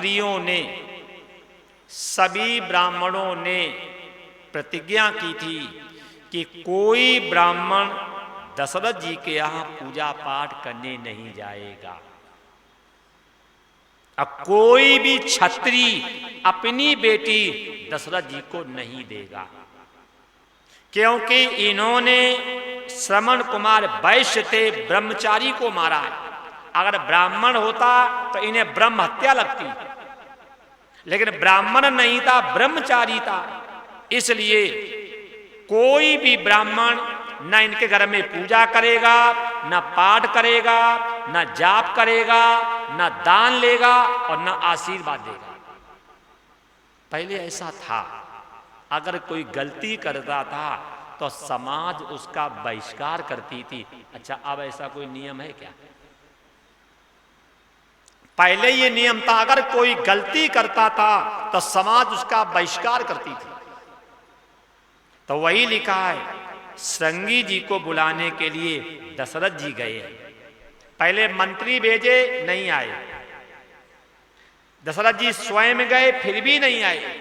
क्षत्रियों ने, सभी ब्राह्मणों ने प्रतिज्ञा की थी कि कोई ब्राह्मण दशरथ जी के यहां पूजा पाठ करने नहीं जाएगा। अब कोई भी क्षत्रिय अपनी बेटी दशरथ जी को नहीं देगा, क्योंकि इन्होंने श्रवण कुमार वैश्य थे, ब्रह्मचारी को मारा है। अगर ब्राह्मण होता तो इन्हें ब्रह्म हत्या लगती, लेकिन ब्राह्मण नहीं था, ब्रह्मचारी था। इसलिए कोई भी ब्राह्मण न इनके घर में पूजा करेगा, न पाठ करेगा, न जाप करेगा, न दान लेगा और न आशीर्वाद देगा। पहले ऐसा था, अगर कोई गलती करता था तो समाज उसका बहिष्कार करती थी। अच्छा, अब ऐसा कोई नियम है क्या? पहले ये नियम था, अगर कोई गलती करता था तो समाज उसका बहिष्कार करती थी। तो वही लिखा है, श्रृंगी जी को बुलाने के लिए दशरथ जी गए। पहले मंत्री भेजे, नहीं आए। दशरथ जी स्वयं गए, फिर भी नहीं आए।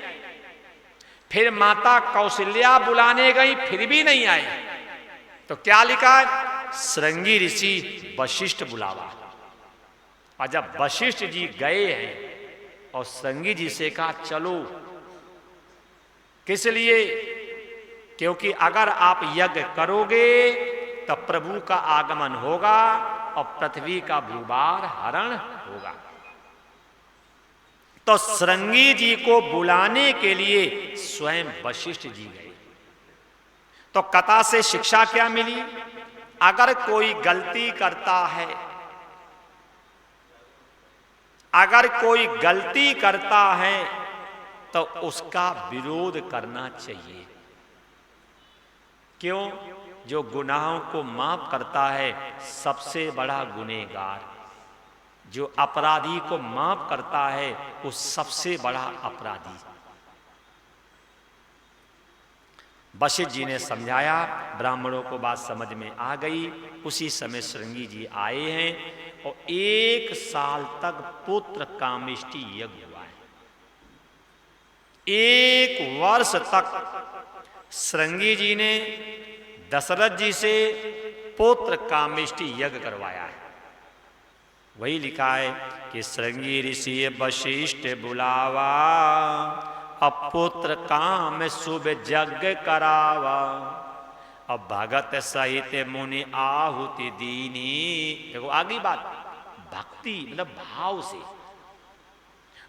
फिर माता कौशल्या बुलाने गई, फिर भी नहीं आए। तो क्या लिखा है? श्रृंगी ऋषि वशिष्ठ बुलावा। और जब वशिष्ठ जी गए हैं और श्रृंगी जी से कहा चलो, किस लिए? क्योंकि अगर आप यज्ञ करोगे तो प्रभु का आगमन होगा और पृथ्वी का भूभार हरण होगा। तो श्रृंगी जी को बुलाने के लिए स्वयं वशिष्ठ जी गए। तो कथा से शिक्षा क्या मिली? अगर कोई गलती करता है, अगर कोई गलती करता है तो उसका विरोध करना चाहिए। क्यों? जो गुनाहों को माफ करता है सबसे बड़ा गुनहगार, जो अपराधी को माफ करता है वो सबसे बड़ा अपराधी। वशिष्ठ जी ने समझाया, ब्राह्मणों को बात समझ में आ गई। उसी समय श्रृंगी जी आए हैं और 1 साल तक पुत्र कामेष्टि यज्ञ हुआ है। 1 वर्ष तक श्रृंगी जी ने दशरथ जी से पुत्र कामेष्टि यज्ञ करवाया है। वही लिखा है कि श्रृंगी ऋषि वशिष्ठ बुलावा, अपुत्र काम शुभ यज्ञ करावा, अब भगत सहित मुनि आहुति दीनी। देखो आगे बात, भक्ति मतलब भाव से।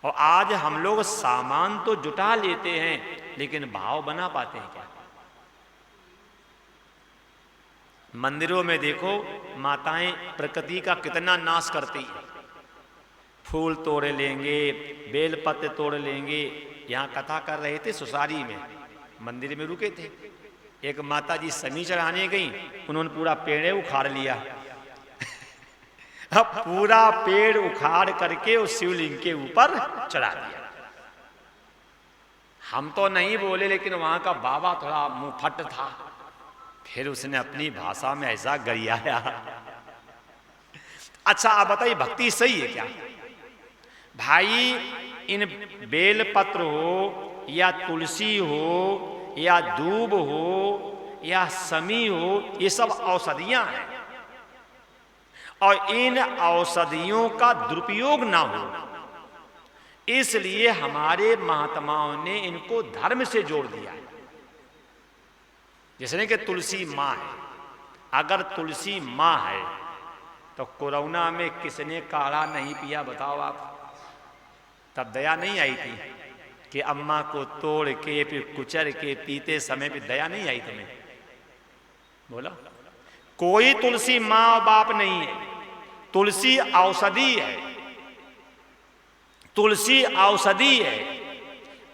और आज हम लोग सामान तो जुटा लेते हैं, लेकिन भाव बना पाते हैं क्या? मंदिरों में देखो, माताएं प्रकृति का कितना नाश करती है। फूल तोड़ लेंगे, बेलपत्र तोड़ लेंगे। यहाँ कथा कर रहे थे सुसारी में, मंदिर में रुके थे। एक माता जी समी चढ़ाने गई, उन्होंने पूरा पेड़ उखाड़ लिया। अब पूरा पेड़ उखाड़ करके उस शिवलिंग के ऊपर चढ़ा दिया। हम तो नहीं बोले, लेकिन वहां का बाबा थोड़ा मुंह फट था। फिर उसने अपनी भाषा में ऐसा गरियाया। अच्छा, आप बताइए भक्ति सही है क्या? भाई, इन बेलपत्र हो या तुलसी हो या दूब हो या समी हो, ये सब औषधियां हैं। और इन औषधियों का दुरुपयोग ना हो, इसलिए हमारे महात्माओं ने इनको धर्म से जोड़ दिया है। जैसे कि तुलसी माँ है, अगर तुलसी माँ है तो कोरोना में किसने काढ़ा नहीं पिया बताओ आप? तब दया नहीं आई थी कि अम्मा को तोड़ के फिर कुचर के पीते समय भी दया नहीं आई तुम्हें? बोलो। कोई तुलसी माँ और बाप नहीं है, तुलसी औषधि है। तुलसी औषधि है।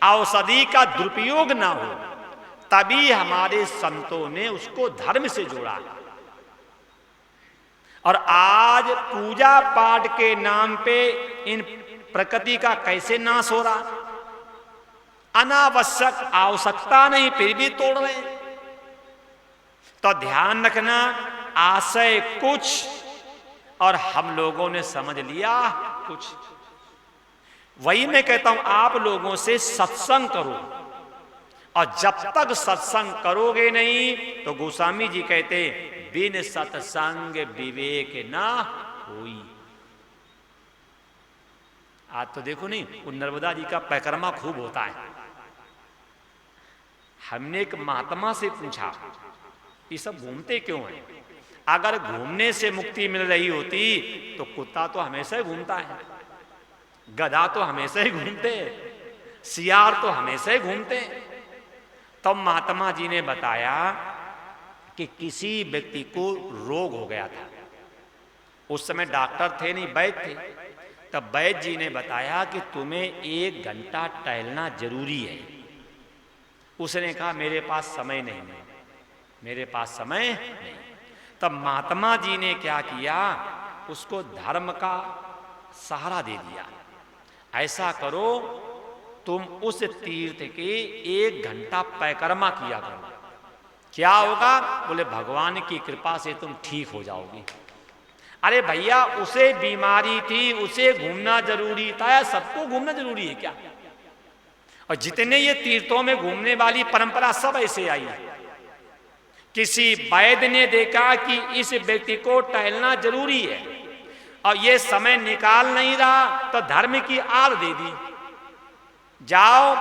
औषधि का दुरुपयोग ना हो, तभी हमारे संतों ने उसको धर्म से जोड़ा। और आज पूजा पाठ के नाम पे इन प्रकृति का कैसे नाश हो रहा? अनावश्यक, आवश्यकता नहीं, फिर भी तोड़ रहे हैं। तो ध्यान रखना, आशय कुछ और हम लोगों ने समझ लिया कुछ। वही मैं कहता हूं, आप लोगों से सत्संग करो, और जब तक सत्संग करोगे नहीं तो गोस्वामी जी कहते बिन सत्संग विवेक ना होई। आज तो देखो नहीं, वो नर्मदा जी का परिक्रमा खूब होता है। हमने एक महात्मा से पूछा ये सब घूमते क्यों हैं? अगर घूमने से मुक्ति मिल रही होती तो कुत्ता तो हमेशा ही घूमता है, गधा तो हमेशा ही घूमते हैं, सियार तो हमेशा ही घूमते हैं। तब महात्मा जी ने बताया कि किसी व्यक्ति को रोग हो गया था। उस समय डॉक्टर थे नहीं, वैद्य थे। तब वैद्य जी ने बताया कि तुम्हें 1 घंटा टहलना जरूरी है। उसने कहा मेरे पास समय नहीं है, मेरे पास समय नहीं। तब महात्मा जी ने क्या किया, उसको धर्म का सहारा दे दिया। ऐसा करो, तुम उस तीर्थ के 1 घंटा परिक्रमा किया करो। क्या होगा? बोले भगवान की कृपा से तुम ठीक हो जाओगे। अरे भैया, उसे बीमारी थी, उसे घूमना जरूरी था, सबको घूमना जरूरी है क्या? और जितने ये तीर्थों में घूमने वाली परंपरा सब ऐसे आई है। किसी वैद्य ने देखा कि इस व्यक्ति को टहलना जरूरी है और ये समय निकाल नहीं रहा, तो धर्म की आड़ दे दी। जाओ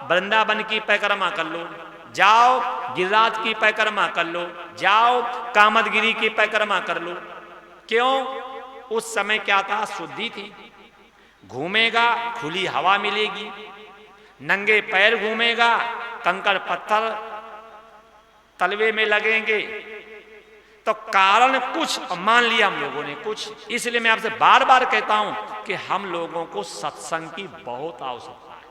वृंदावन की परिक्रमा कर लो, जाओ गिरिराज की परिक्रमा कर लो, जाओ कामदगिरी की परिक्रमा कर लो। क्यों? उस समय क्या था, शुद्धि थी। घूमेगा, खुली हवा मिलेगी, नंगे पैर घूमेगा, कंकड़ पत्थर तलवे में लगेंगे। तो कारण कुछ मान लिया हम लोगों ने कुछ। इसलिए मैं आपसे बार बार कहता हूं कि हम लोगों को सत्संग की बहुत आवश्यकता है।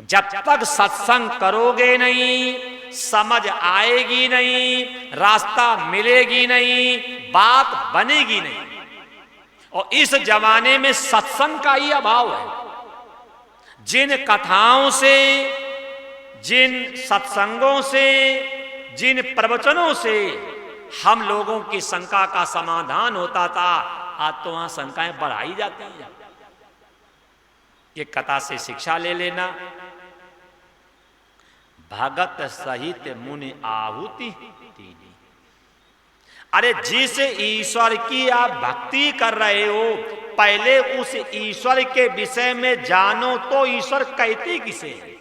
जब तक सत्संग करोगे नहीं, समझ आएगी नहीं, रास्ता मिलेगी नहीं, बात बनेगी नहीं। और इस जमाने में सत्संग का ही अभाव है। जिन कथाओं से, जिन सत्संगों से, जिन प्रवचनों से हम लोगों की शंका का समाधान होता था, आज तो वहां शंकाएं बढ़ाई जाती हैं। ये कथा से शिक्षा ले लेना। भगत सहित मुनि आहुति दीनी। अरे जिस ईश्वर की आप भक्ति कर रहे हो, पहले उस ईश्वर के विषय में जानो तो ईश्वर कहते किसे हैं।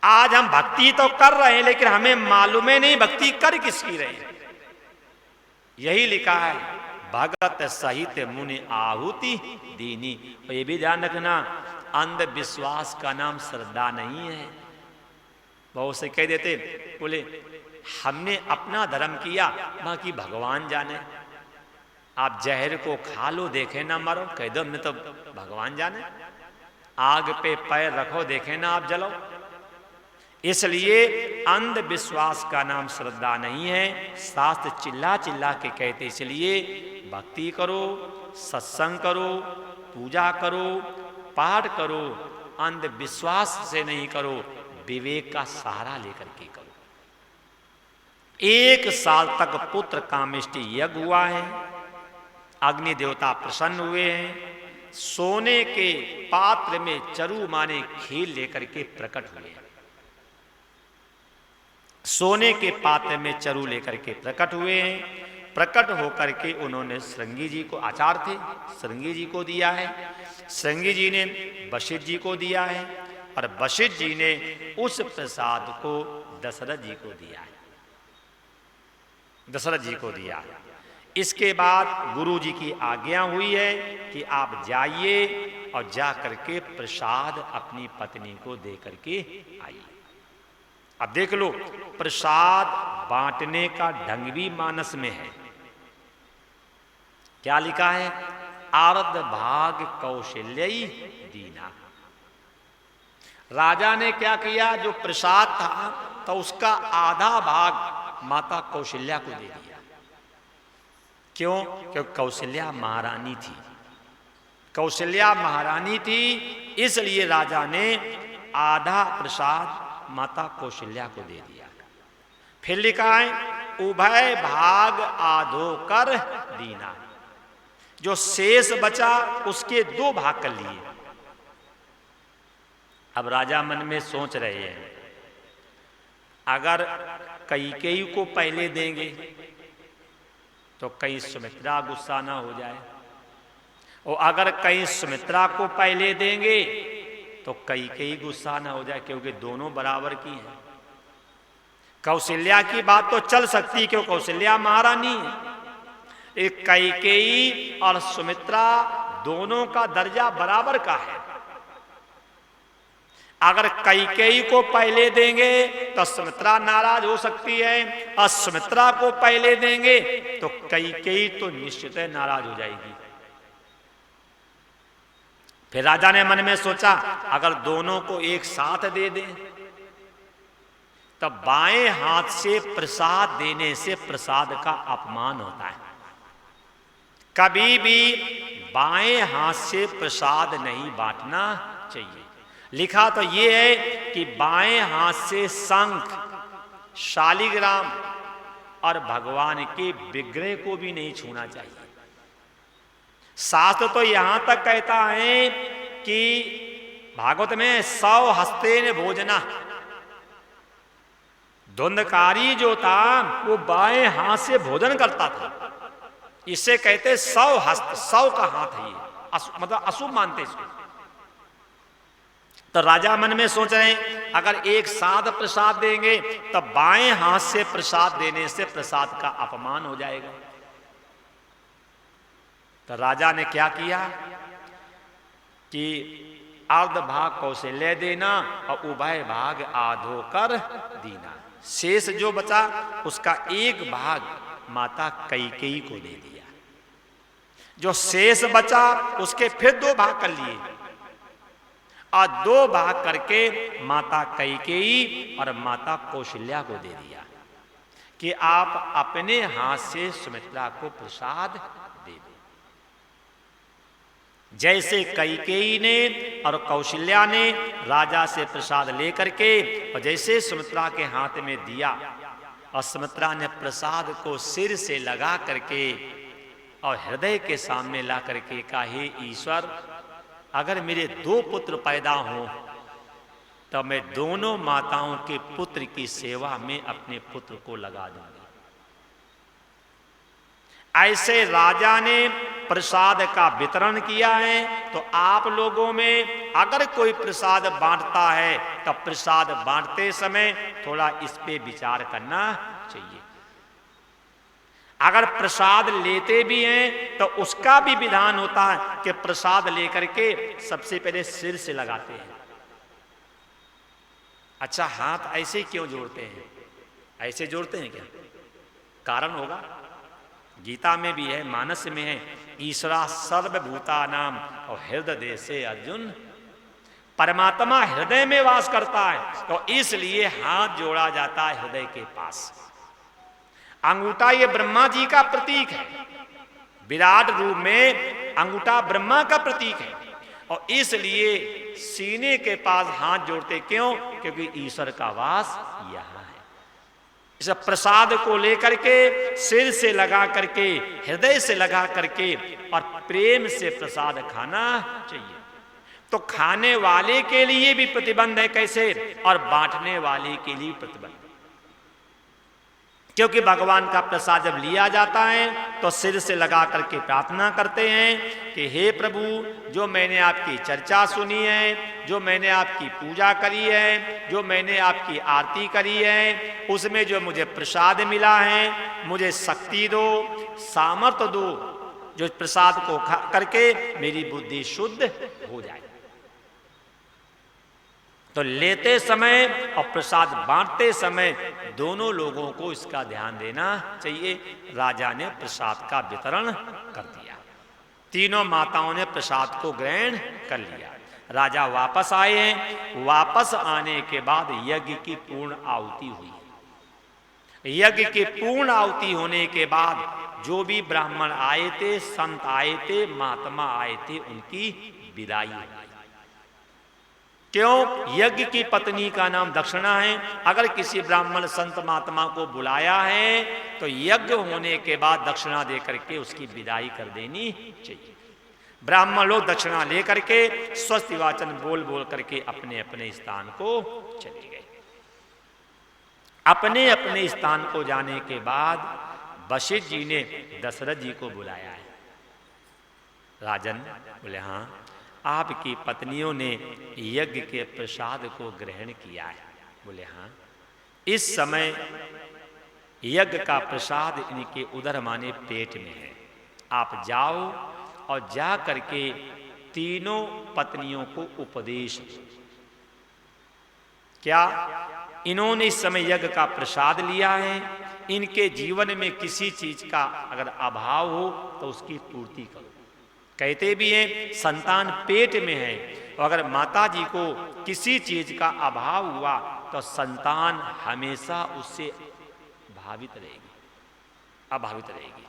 आज हम भक्ति तो कर रहे हैं लेकिन हमें मालूम ही नहीं भक्ति कर किसकी रहे हैं। यही लिखा है भगत सहित मुनि आहुति दीनी। और ये भी ध्यान रखना, अंधविश्वास का नाम श्रद्धा नहीं है। बहुत से कह देते, बोले हमने अपना धर्म किया, बाकी भगवान जाने। आप जहर को खा लो, देखे ना मरो, कह दो हमने तो भगवान जाने। आग पे पैर रखो, देखे ना आप जलो। इसलिए अंधविश्वास का नाम श्रद्धा नहीं है। शास्त्र चिल्ला चिल्ला के कहते, इसलिए भक्ति करो, सत्संग करो, पूजा करो, पाठ करो, अंधविश्वास से नहीं करो, विवेक का सहारा लेकर के करो। 1 साल तक पुत्र कामेष्टि यज्ञ हुआ है, अग्नि देवता प्रसन्न हुए हैं, सोने के पात्र में चरु माने खील लेकर के प्रकट हुए हैं। सोने के पात्र में चरु लेकर के प्रकट हुए हैं। प्रकट होकर के उन्होंने श्रृंगी जी को, आचार थे, श्रृंगी जी को दिया है। श्रृंगी जी ने वशिष्ठ जी को दिया है और वशिष्ठ जी ने उस प्रसाद को दशरथ जी को दिया है। दशरथ जी को दिया है। इसके बाद गुरु जी की आज्ञा हुई है कि आप जाइए और जा करके प्रसाद अपनी पत्नी को दे करके आइए। अब देख लो, प्रसाद बांटने का ढंग भी मानस में है। क्या लिखा है? आरद भाग कौशल्यई दीना। राजा ने क्या किया, जो प्रसाद था तो उसका आधा भाग माता कौशल्या को दे दिया। क्यों? क्योंकि कौशल्या महारानी थी। कौशल्या महारानी थी, इसलिए राजा ने आधा प्रसाद माता कौशल्या को दे दिया। फिर लिखा है उभय भाग आधो कर दीना। जो शेष बचा उसके 2 भाग कर लिए। अब राजा मन में सोच रहे हैं, अगर कैकेयी को पहले देंगे तो कहीं सुमित्रा गुस्सा ना हो जाए, और अगर कहीं सुमित्रा को पहले देंगे तो कैकेयी गुस्सा ना हो जाए, क्योंकि दोनों बराबर की हैं। कौशल्या की बात तो चल सकती, क्यों कौशल्या महारानी है। एक कैकेयी और सुमित्रा दोनों का दर्जा बराबर का है। अगर कैकेयी को पहले देंगे तो सुमित्रा नाराज हो सकती है, और सुमित्रा को पहले देंगे तो कैकेयी तो निश्चित नाराज हो जाएगी। फिर राजा ने मन में सोचा, अगर दोनों को एक साथ दे दें तब बाएं हाथ से प्रसाद देने से प्रसाद का अपमान होता है। कभी भी बाएं हाथ से प्रसाद नहीं बांटना चाहिए। लिखा तो ये है कि बाएं हाथ से शंख, शालिग्राम और भगवान के विग्रह को भी नहीं छूना चाहिए। शास्त्र तो यहां तक कहता है कि भागवत में 100 हस्तेन भोजना, धुंधकारी जो था वो बाएं हाथ से भोजन करता था। इसे कहते 100 हस्त, 100 का हाथ है ये, मतलब अशुभ मानते इसको। तो राजा मन में सोच रहे हैं, अगर एक साथ प्रसाद देंगे तो बाएं हाथ से प्रसाद देने से प्रसाद का अपमान हो जाएगा। तो राजा ने क्या किया कि अर्ध भाग कौशल्या देना और उभय भाग आधो कर दीना, शेष जो बचा उसका 1 भाग माता कैकेयी को दे दिया। जो शेष बचा उसके फिर 2 भाग कर लिए, और 2 भाग करके माता कैकेयी और माता कौशल्या को दे दिया कि आप अपने हाथ से सुमित्रा को प्रसाद दे दो। जैसे कैकेयी ने और कौशल्या ने राजा से प्रसाद लेकर के और जैसे सुमित्रा के हाथ में दिया, और सुमित्रा ने प्रसाद को सिर से लगा करके और हृदय के सामने ला करके कहा, हे ईश्वर, अगर मेरे 2 पुत्र पैदा हों तो मैं दोनों माताओं के पुत्र की सेवा में अपने पुत्र को लगा दूंगी। ऐसे राजा ने प्रसाद का वितरण किया है। तो आप लोगों में अगर कोई प्रसाद बांटता है तो प्रसाद बांटते समय थोड़ा इस पे विचार करना चाहिए। अगर प्रसाद लेते भी हैं तो उसका भी विधान होता है कि प्रसाद लेकर के सबसे पहले सिर से लगाते हैं। अच्छा, हाथ ऐसे क्यों जोड़ते हैं? ऐसे जोड़ते हैं क्या? कारण होगा, गीता में भी है, मानस में है, ईश्वरा सर्वभूतानां और हृदय से अर्जुन, परमात्मा हृदय में वास करता है तो इसलिए हाथ जोड़ा जाता है हृदय के पास। अंगूठा ये ब्रह्मा जी का प्रतीक है, विराट रूप में अंगूठा ब्रह्मा का प्रतीक है, और इसलिए सीने के पास हाथ जोड़ते क्यों? क्योंकि ईश्वर का वास यहां है। इस प्रसाद को लेकर के सिर से लगा करके, हृदय से लगा करके और प्रेम से प्रसाद खाना चाहिए। तो खाने वाले के लिए भी प्रतिबंध है कैसे, और बांटने वाले के लिए प्रतिबंध, क्योंकि भगवान का प्रसाद जब लिया जाता है तो सिर से लगा करके प्रार्थना करते हैं कि हे प्रभु, जो मैंने आपकी चर्चा सुनी है, जो मैंने आपकी पूजा करी है, जो मैंने आपकी आरती करी है, उसमें जो मुझे प्रसाद मिला है, मुझे शक्ति दो, सामर्थ्य दो, जो प्रसाद को खा करके मेरी बुद्धि शुद्ध हो जाए। तो लेते समय और प्रसाद बांटते समय दोनों लोगों को इसका ध्यान देना चाहिए। राजा ने प्रसाद का वितरण कर दिया, तीनों माताओं ने प्रसाद को ग्रहण कर लिया। राजा वापस आए हैं। वापस आने के बाद यज्ञ की पूर्ण आहुति हुई। यज्ञ की पूर्ण आहुति होने के बाद जो भी ब्राह्मण आए थे, संत आए थे, महात्मा आए थे, उनकी विदाई हुई। क्यों? यज्ञ की पत्नी का नाम दक्षिणा है। अगर किसी ब्राह्मण संत महात्मा को बुलाया है तो यज्ञ होने के बाद दक्षिणा दे करके उसकी विदाई कर देनी चाहिए। ब्राह्मण लोग दक्षिणा लेकर के स्वस्ति वाचन बोल बोल करके अपने अपने स्थान को चले गए। अपने अपने स्थान को जाने के बाद वशिष्ठ जी ने दशरथ जी को बुलाया है। राजन, बोले हाँ, आपकी पत्नियों ने यज्ञ के प्रसाद को ग्रहण किया है। बोले हाँ, इस समय यज्ञ का प्रसाद इनके उदर माने पेट में है। आप जाओ और जा करके तीनों पत्नियों को उपदेश दो। क्या? इन्होंने इस समय यज्ञ का प्रसाद लिया है, इनके जीवन में किसी चीज का अगर अभाव हो तो उसकी पूर्ति करो। कहते भी हैं संतान पेट में है, और अगर माता जी को किसी चीज का अभाव हुआ तो संतान हमेशा उससे भावित रहेगी, अभावित रहेगी।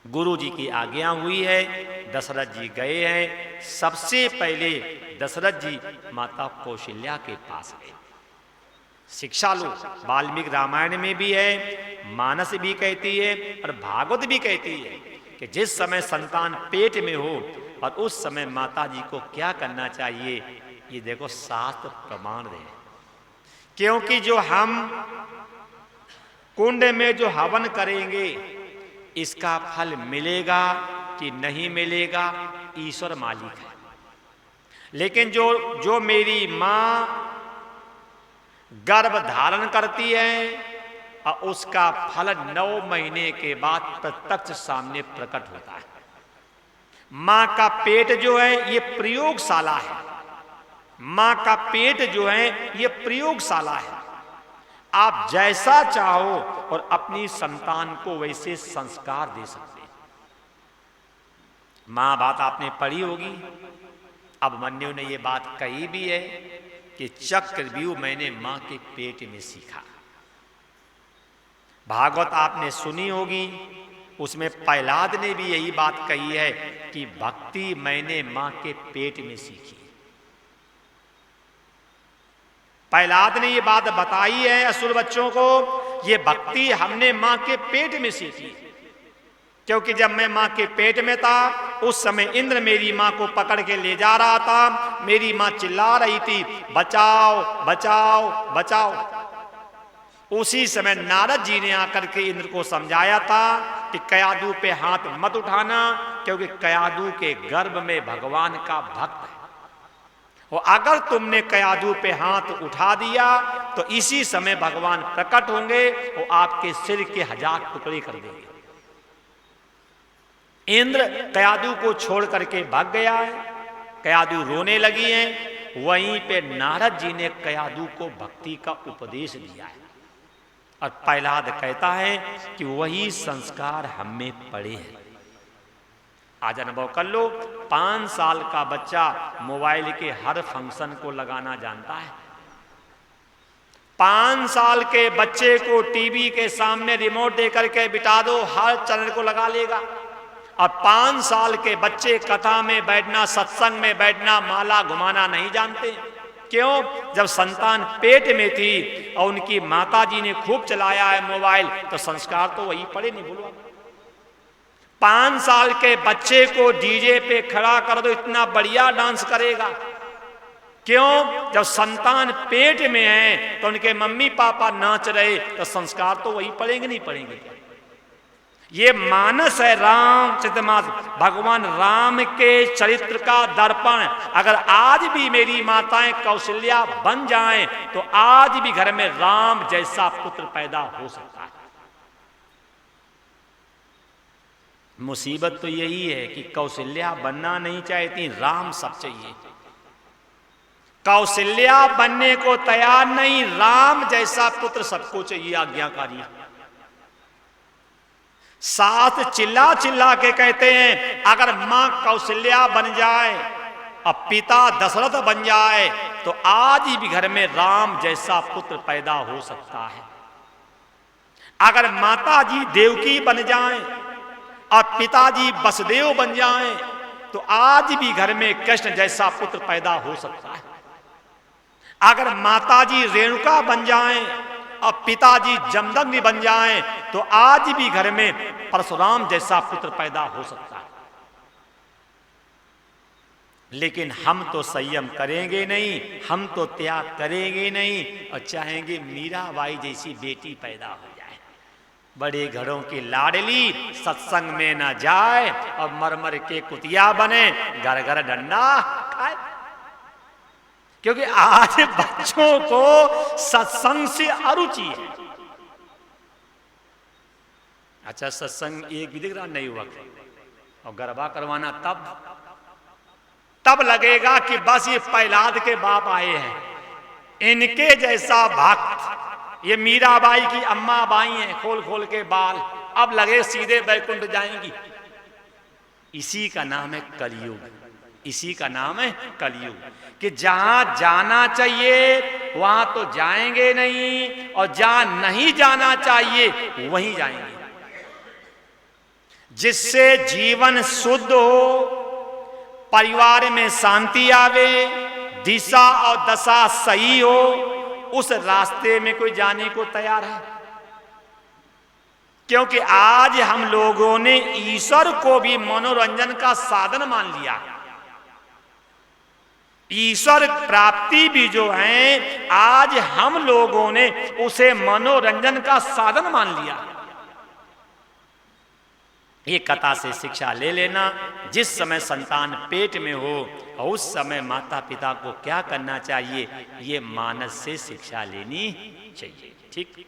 गुरु जी की आज्ञा हुई है, दशरथ जी गए हैं। सबसे पहले दशरथ जी माता कौशल्या के पास गए, शिक्षा लो। वाल्मीकि रामायण में भी है, मानस भी कहती है और भागवत भी कहती है कि जिस समय संतान पेट में हो और उस समय माता जी को क्या करना चाहिए, ये देखो शास्त्र प्रमाण दे। क्योंकि जो हम कुंड में जो हवन करेंगे इसका फल मिलेगा कि नहीं मिलेगा ईश्वर मालिक है। लेकिन जो मेरी मां गर्भ धारण करती है और उसका फल 9 महीने के बाद प्रत्यक्ष सामने प्रकट होता है। मां का पेट जो है ये प्रयोगशाला है। मां का पेट जो है ये प्रयोगशाला है। आप जैसा चाहो और अपनी संतान को वैसे संस्कार दे सकते हैं। मां बात आपने पढ़ी होगी, अभिमन्यु ने ये बात कही भी है कि चक्रव्यूह मैंने मां के पेट में सीखा। भागवत आपने सुनी होगी, उसमें प्रहलाद ने भी यही बात कही है कि भक्ति मैंने मां के पेट में सीखी। प्रहलाद ने ये बात बताई है असुर बच्चों को, ये भक्ति हमने मां के पेट में सीखी। क्योंकि जब मैं मां के पेट में था उस समय इंद्र मेरी मां को पकड़ के ले जा रहा था। मेरी मां चिल्ला रही थी, बचाओ बचाओ बचाओ। उसी समय नारद जी ने आकर के इंद्र को समझाया था कि कयादू पे हाथ मत उठाना, क्योंकि कयादू के गर्भ में भगवान का भक्त है, और अगर तुमने कयादू पे हाथ उठा दिया तो इसी समय भगवान प्रकट होंगे और आपके सिर के 1000 टुकड़े कर देंगे। इंद्र कयादू को छोड़ करके भाग गया है। कयादू रोने लगी है। वहीं पे नारद जी ने कयादू को भक्ति का उपदेश दिया है। और प्रहलाद कहता है कि वही संस्कार हम में पड़े हैं। आज अनुभव कर लो, 5 साल का बच्चा मोबाइल के हर फंक्शन को लगाना जानता है। 5 साल के बच्चे को टीवी के सामने रिमोट दे करके बिठा दो, हर चैनल को लगा लेगा। और 5 साल के बच्चे कथा में बैठना, सत्संग में बैठना, माला घुमाना नहीं जानते। क्यों? जब संतान पेट में थी और उनकी माता जी ने खूब चलाया है मोबाइल, तो संस्कार तो वही पड़े। नहीं बोलो, 5 साल के बच्चे को डीजे पे खड़ा कर दो, इतना बढ़िया डांस करेगा। क्यों? जब संतान पेट में है तो उनके मम्मी पापा नाच रहे, तो संस्कार तो वही पड़ेंगे। नहीं पड़ेंगे? ये मानस है रामचरितमानस, भगवान राम के चरित्र का दर्पण। अगर आज भी मेरी माताएं कौशल्या बन जाएं तो आज भी घर में राम जैसा पुत्र पैदा हो सकता है। मुसीबत तो यही है कि कौशल्या बनना नहीं चाहती, राम सब चाहिए। कौशल्या बनने को तैयार नहीं, राम जैसा पुत्र सबको चाहिए, आज्ञाकारी। साथ चिल्ला चिल्ला के कहते हैं अगर मां कौशल्या बन जाए और पिता दशरथ बन जाए तो आज भी घर में राम जैसा पुत्र पैदा हो सकता है। अगर माता जी देवकी बन जाएं और पिताजी वसुदेव बन जाएं तो आज भी घर में कृष्ण जैसा पुत्र पैदा हो सकता है। अगर माताजी रेणुका बन जाएं और पिताजी जमदग्नि बन जाएं तो आज भी घर में परशुराम जैसा पुत्र पैदा हो सकता है। लेकिन हम तो संयम करेंगे नहीं, हम तो त्याग करेंगे नहीं और चाहेंगे मीराबाई जैसी बेटी पैदा हो जाए। बड़े घरों की लाडली सत्संग में न जाए और मरमर के कुतिया बने, घर घर डंडा खाए। क्योंकि आज बच्चों को सत्संग से अरुचि है। अच्छा, सत्संग एक भी दिख रहा नहीं हुआ और गरबा करवाना तब लगेगा कि बस ये प्रहलाद के बाप आए हैं। इनके जैसा भक्त, ये मीराबाई की अम्मा बाई हैं, खोल खोल के बाल, अब लगे सीधे बैकुंठ जाएंगी। इसी का नाम है कलयुग, इसी का नाम है कलयुग, कि जहां जाना चाहिए वहां तो जाएंगे नहीं और जहां नहीं जाना चाहिए वहीं जाएंगे। जिससे जीवन शुद्ध हो, परिवार में शांति आवे, दिशा और दशा सही हो, उस रास्ते में कोई जाने को तैयार है। क्योंकि आज हम लोगों ने ईश्वर को भी मनोरंजन का साधन मान लिया। ईश्वर प्राप्ति भी जो है आज हम लोगों ने उसे मनोरंजन का साधन मान लिया। ये कथा से शिक्षा ले लेना, जिस समय संतान पेट में हो और उस समय माता पिता को क्या करना चाहिए, ये मानस से शिक्षा लेनी चाहिए। ठीक।